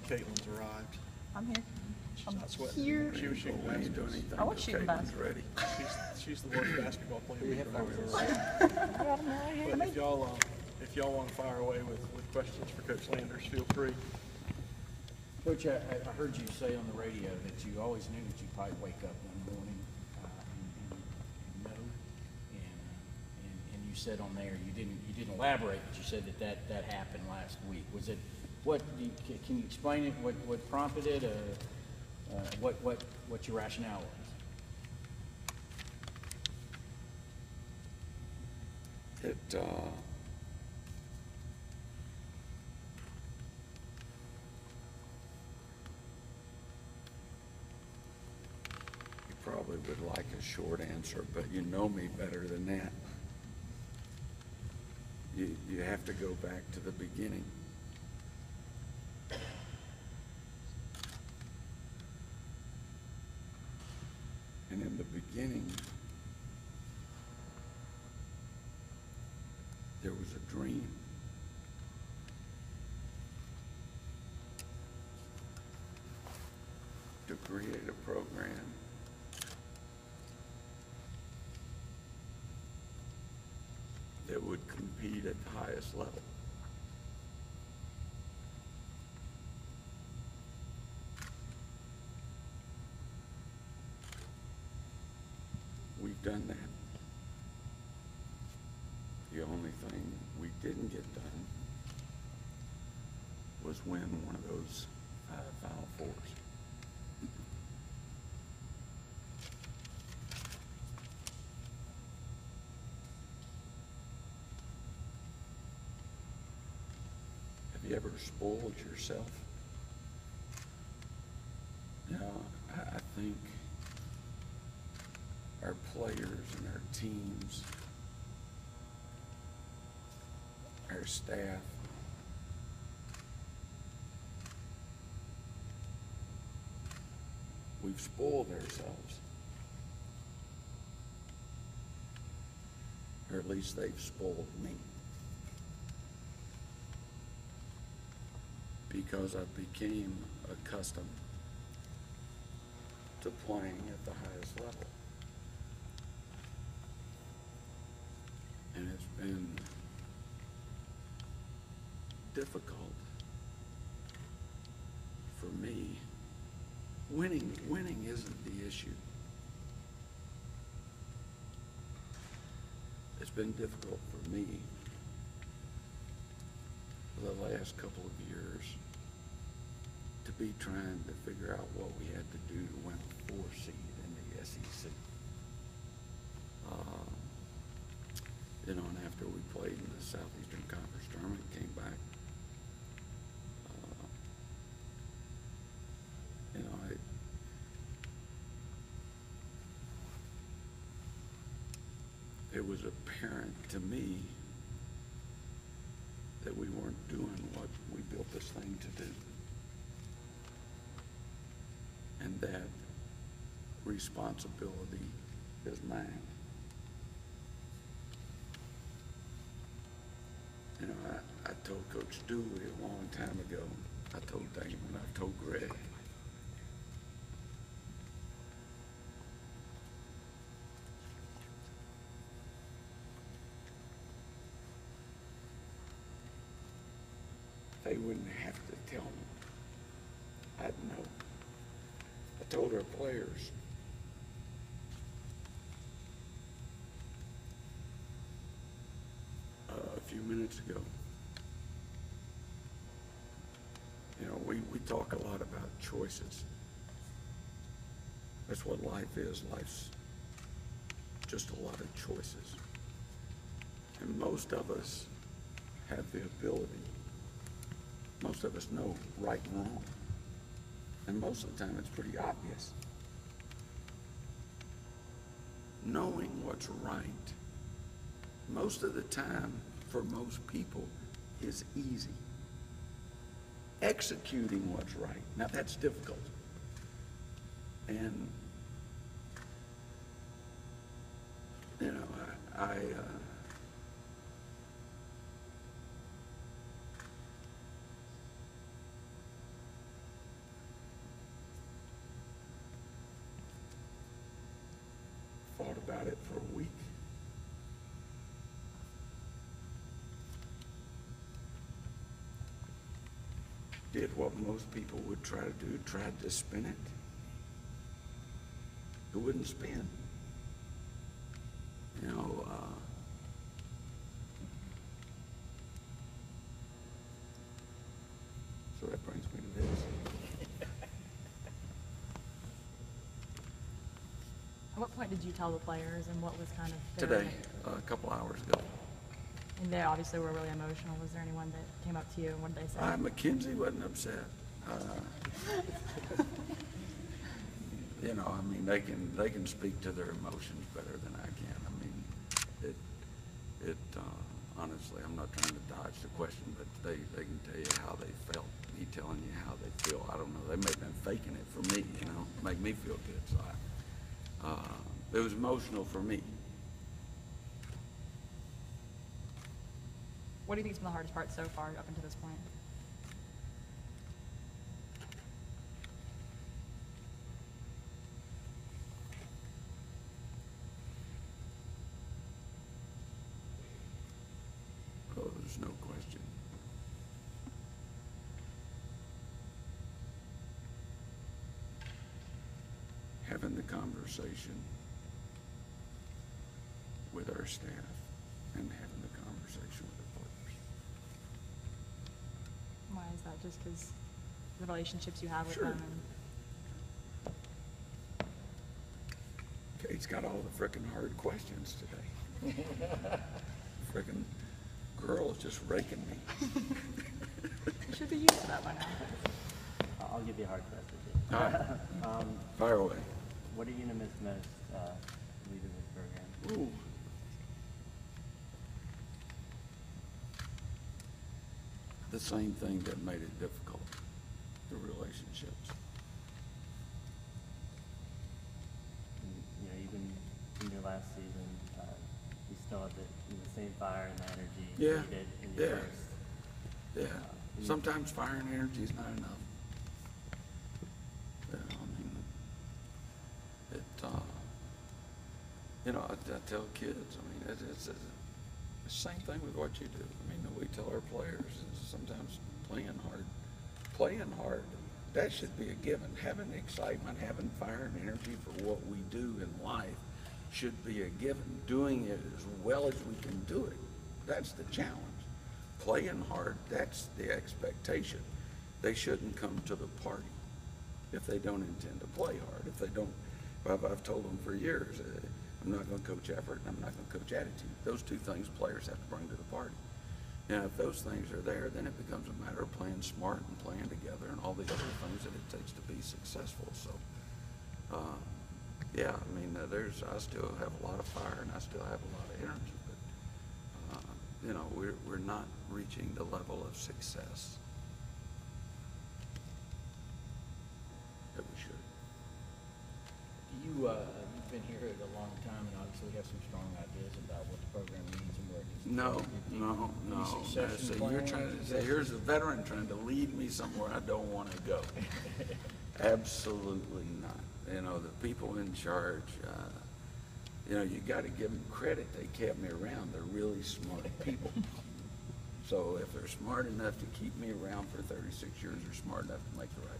Caitlin's arrived. I'm here. She's I'm not sweating. here. She was shooting We ain't doing basketball. anything I was till shooting Caitlin's basketball. ready. She's the worst basketball player we've ever heard. I got 'em right here. But if y'all want to fire away with questions for Coach Landers, feel free. Coach, I heard you say on the radio that you always knew that you'd probably wake up one morning and know, and you said on there, you didn't elaborate, but you said that happened last week. Was it, can you explain it, what prompted it, what your rationale was? You probably would like a short answer, but you know me better than that. You have to go back to the beginning. And in the beginning, there was a dream. To create a program that would compete at the highest level. We've done that. The only thing we didn't get done was win one of those Final Fours. Have you ever spoiled yourself? You know, I think our players and our teams, our staff, we've spoiled ourselves. Or at least they've spoiled me. Because I became accustomed to playing at the highest level. And it's been difficult for me. Winning isn't the issue. It's been difficult for me for the last couple of years to be trying to figure out what we had to do to win a 4 seed in the SEC. You know, and after we played in the Southeastern Conference tournament, came back, you know, it was apparent to me that we weren't doing what we built this thing to do. And that responsibility is mine. You know, I told Coach Dooley a long time ago, I told Damon, I told Greg, they wouldn't have to tell me. I'd know. I told our players, a few minutes ago, you know, we talk a lot about choices. That's what life is. Life's just a lot of choices. And most of us have the ability, most of us know right and wrong. And most of the time it's pretty obvious. Knowing what's right, most of the time for most people is easy. Executing what's right, now that's difficult. And, you know, about it for a week. Did what most people would try to do, tried to spin it. It wouldn't spin. You know, so that brings me to this. At what point did you tell the players, and what was kind of Today, a couple hours ago. And they obviously were really emotional. Was there anyone that came up to you, and what did they say? McKenzie wasn't upset. You know, I mean, they can speak to their emotions better than I can. I mean, honestly, I'm not trying to dodge the question, but they can tell you how they felt. Me telling you how they feel, I don't know. They may have been faking it for me, you know, make me feel good. So it was emotional for me. What do you think has been the hardest part so far up until this point? Oh, there's no question. Having the conversation with our staff and having the conversation with the players. Why is that? Just because the relationships you have with Sure. them? Kate's got all the frickin' hard questions today. Frickin' girl is just raking me. You should be used to that by now. I'll give you a hard question. All right, fire away. What are you gonna miss most leaving this program? Ooh. The same thing that made it difficult, the relationships. You know, even in your last season, you still have the same fire and the energy you Yeah, needed in your yeah. first. Yeah, sometimes fire and energy is not enough. Yeah, I mean, you know, I tell kids, I mean, it's the same thing with what you do. I mean, we tell our players, is sometimes playing hard, that should be a given. Having excitement, having fire and energy for what we do in life should be a given. Doing it as well as we can do it, that's the challenge. Playing hard, that's the expectation. They shouldn't come to the party if they don't intend to play hard. If they don't, I've told them for years, I'm not going to coach effort and I'm not going to coach attitude. Those two things players have to bring to the party. And if those things are there, then it becomes a matter of playing smart and playing together and all the other things that it takes to be successful. So, yeah, I mean, I still have a lot of fire and I still have a lot of energy, but, you know, we're not reaching the level of success that we should. You've been here a long time and obviously have some strong ideas about what the program needs and where it needs to go. No. succession So you're plan? trying to say, here's a veteran trying to lead me somewhere I don't want to go. Absolutely not. You know, the people in charge, you know, you got to give them credit. They kept me around. They're really smart people. So if they're smart enough to keep me around for 36 years, they're smart enough to make the right